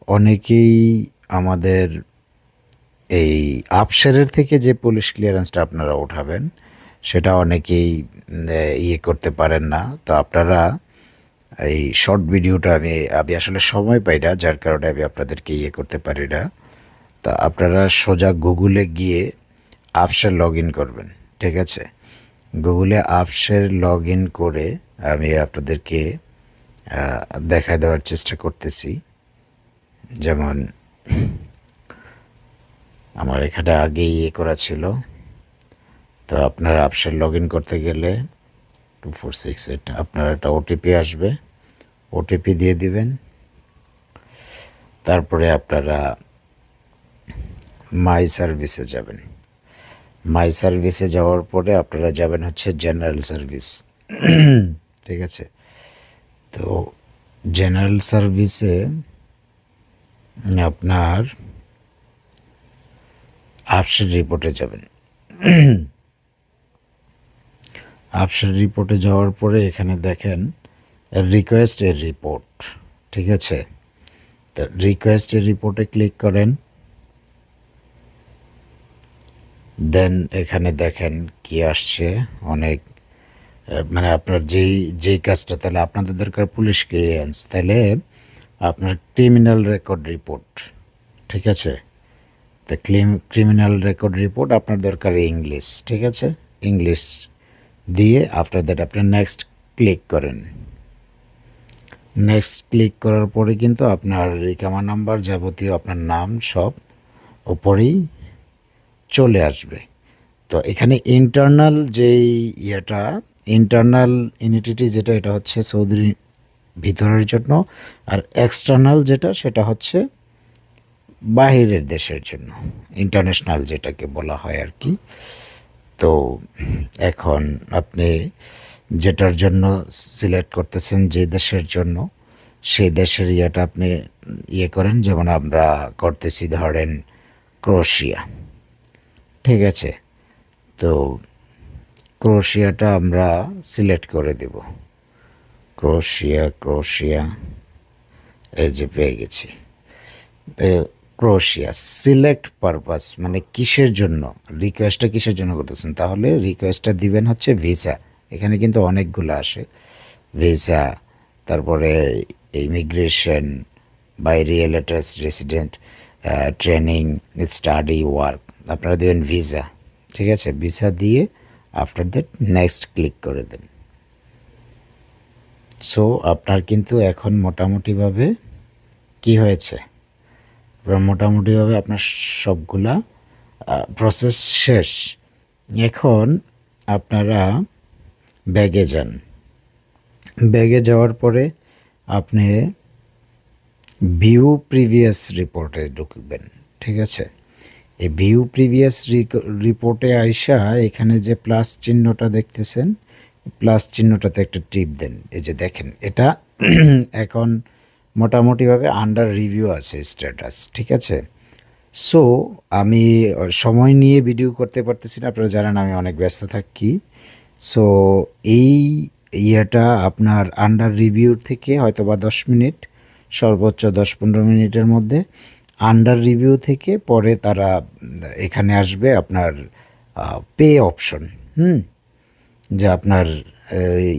অনেকেই আমাদের এই আপসেরের থেকে যে পুলিশ ক্লিয়ারেন্সটা আপনারা উঠাবেন সেটা অনেকেই ইয়ে করতে পারেন না। তো আপনারা এই শর্ট ভিডিওটা আমি আমি আসলে সময় পাই না, যার কারণে আমি আপনাদেরকে ইয়ে করতে পারি না। তা আপনারা সোজা গুগলে গিয়ে আপসের লগ ইন করবেন। ঠিক আছে, গুগলে আপসের লগ ইন করে আমি আপনাদেরকে দেখায় দেওয়ার চেষ্টা করতেছি। যেমন আমার এখানে আগে ইয়ে করা ছিল। তো আপনার আপসের লগ ইন করতে গেলে 2468 আপনার একটা ওটিপি আসবে, ওটিপি দিয়ে দিবেন। তারপরে আপনারা মাই সার্ভিসে যাবেন। মাই সার্ভিসে যাওয়ার পরে আপনারা যাবেন হচ্ছে জেনারেল সার্ভিস। ঠিক আছে, তো জেনারেল সার্ভিসে আপনার আপসের রিপোর্টে যাবেন। আপসের রিপোর্টে যাওয়ার পরে এখানে দেখেন রিকোয়েস্ট এর রিপোর্ট। ঠিক আছে, তো রিকোয়েস্ট এর রিপোর্টে ক্লিক করেন। দেন এখানে দেখেন কি আসছে, অনেক মানে আপনার যেই কাজটা, তাহলে আপনাদের দরকার পুলিশ ক্লিয়ারেন্স, তাহলে আপনার ক্রিমিনাল রেকর্ড রিপোর্ট। ঠিক আছে, তো ক্রিমিনাল রেকর্ড রিপোর্ট আপনার দরকার ইংলিশ। ঠিক আছে, ইংলিশ দিয়ে আফটার দ্যাট আপনার নেক্সট ক্লিক করেন। নেক্সট ক্লিক করার পরে কিন্তু আপনার রিকামা নাম্বার যাবতীয় আপনার নাম সব ওপরেই চলে আসবে। তো এখানে ইন্টারনাল যেই ইয়েটা, ইন্টারনাল এন্টিটি যেটা, এটা হচ্ছে সৌদির ভিতরের জন্য, আর এক্সটার্নাল যেটা সেটা হচ্ছে বাহিরের দেশের জন্য, ইন্টারন্যাশনাল যেটাকে বলা হয় আর কি। তো এখন আপনি যেটার জন্য সিলেক্ট করতেছেন, যে দেশের জন্য, সেই দেশের ইয়েটা আপনি ইয়ে করেন। যেমন আমরা করতেছি ধরেন ক্রোয়েশিয়া। ঠিক আছে, তো ক্রোয়েশিয়াটা আমরা সিলেক্ট করে দেব। ক্রোয়েশিয়া এই যে পেয়ে গেছি। ক্রোয়েশিয়া সিলেক্ট পারপাস মানে কিসের জন্য, রিকোয়েস্টটা কিসের জন্য করতেছেন, তাহলে রিকোয়েস্টটা দিবেন হচ্ছে ভিসা। এখানে কিন্তু অনেকগুলো আসে, ভিসা, তারপরে ইমিগ্রেশন, বাই রিয়েলেটাস রেসিডেন্ট, ট্রেনিং, স্টাডি, ওয়ার্ক, আপনারা দেবেন ভিসা। ঠিক আছে, ভিসা দিয়ে আফটার দ্যাট নেক্সট ক্লিক করে দেন। সো আপনার কিন্তু এখন মোটামুটিভাবে কি হয়েছে, মোটামুটিভাবে আপনার সবগুলা প্রসেস শেষ। এখন আপনারা ব্যাগে যান। ব্যাগে যাওয়ার পরে আপনি ভিউ প্রিভিয়াস রিপোর্টে ঢুকবেন। ঠিক আছে, এই ভিউ প্রিভিয়াস রিপোর্টে আইসা এখানে যে প্লাস চিহ্নটা দেখতেছেন, প্লাস চিহ্নটাতে একটা টিপ দেন। এই যে দেখেন এটা এখন মোটামুটিভাবে আন্ডার রিভিউ আছে স্ট্যাটাস। ঠিক আছে, সো আমি সময় নিয়ে ভিডিও করতে পারতেছি না, আপনারা জানেন আমি অনেক ব্যস্ত থাকি। সো এই ইয়েটা আপনার আন্ডার রিভিউর থেকে হয়তো বা 10 মিনিট, সর্বোচ্চ 10-15 মিনিটের মধ্যে আন্ডার রিভিউ থেকে পরে তারা এখানে আসবে আপনার পে অপশন। যে আপনার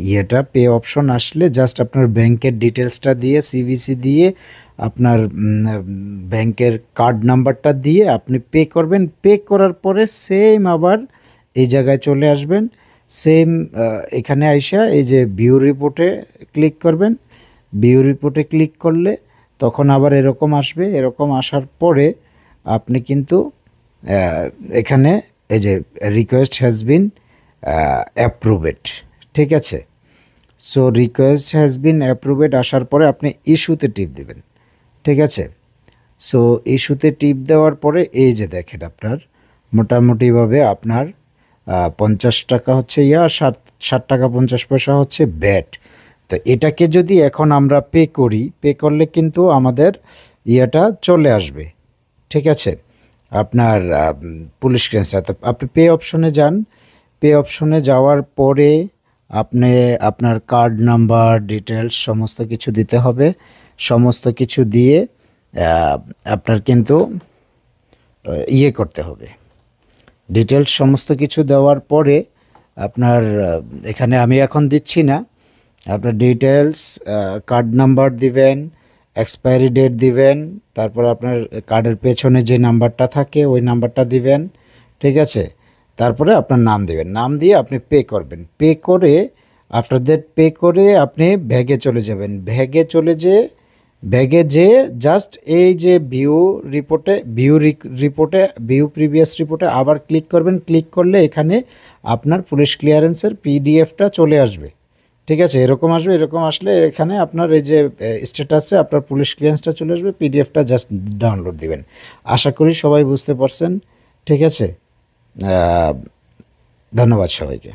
ইয়েটা পে অপশন আসলে জাস্ট আপনার ব্যাংকের ডিটেলসটা দিয়ে, সিভিসি দিয়ে, আপনার ব্যাংকের কার্ড নাম্বারটা দিয়ে আপনি পে করবেন। পে করার পরে সেম আবার এই জায়গায় চলে আসবেন। সেম এখানে আইসা এই যে ভিউ রিপোর্টে ক্লিক করবেন। ভিউ রিপোর্টে ক্লিক করলে তখন আবার এরকম আসবে। এরকম আসার পরে আপনি কিন্তু এখানে এই যে রিকোয়েস্ট হ্যাজ বিন অ্যাপ্রুভেড। ঠিক আছে, so request has been approved আসার পরে আপনি ইস্যুতে টিপ দেবেন। ঠিক আছে, সো ইস্যুতে টিপ দেওয়ার পরে এই যে দেখেন আপনার মোটামুটিভাবে আপনার 50 টাকা হচ্ছে 60 টাকা 50 পয়সা হচ্ছে ব্যাট। তো এটাকে যদি এখন আমরা পে করি, পে করলে কিন্তু আমাদের ইয়েটা চলে আসবে। ঠিক আছে, আপনার পুলিশ ক্লিয়ারেন্স। তো আপনি পে অপশনে যান। পে অপশনে যাওয়ার পরে আপনি আপনার কার্ড নাম্বার ডিটেলস সমস্ত কিছু দিতে হবে। সমস্ত কিছু দিয়ে আপনার কিন্তু ইয়ে করতে হবে। ডিটেলস সমস্ত কিছু দেওয়ার পরে আপনার এখানে আমি এখন দিচ্ছি না, আপনার ডিটেলস, কার্ড নাম্বার দিবেন, এক্সপায়ারি ডেট দিবেন, তারপর আপনার কার্ডের পেছনে যে নাম্বারটা থাকে ওই নাম্বারটা দিবেন, ঠিক আছে। তারপরে আপনার নাম দিবেন, নাম দিয়ে আপনি পে করবেন। পে করে আফটার দ্যাট পে করে আপনি ব্যাগে চলে যাবেন। ব্যাগে যে জাস্ট এই যে ভিউ প্রিভিয়াস রিপোর্টে আবার ক্লিক করবেন। ক্লিক করলে এখানে আপনার পুলিশ ক্লিয়ারেন্সের পিডিএফটা চলে আসবে, ঠিক আছে। এরকম আসবে, এরকম আসলে এখানে আপনার এই যে স্ট্যাটাসে আপনার পুলিশ ক্লিয়ারেন্সটা চলে আসবে, পিডিএফটা জাস্ট ডাউনলোড দিবেন। আশা করি সবাই বুঝতে পারছেন, ঠিক আছে। ধন্যবাদ সবাইকে।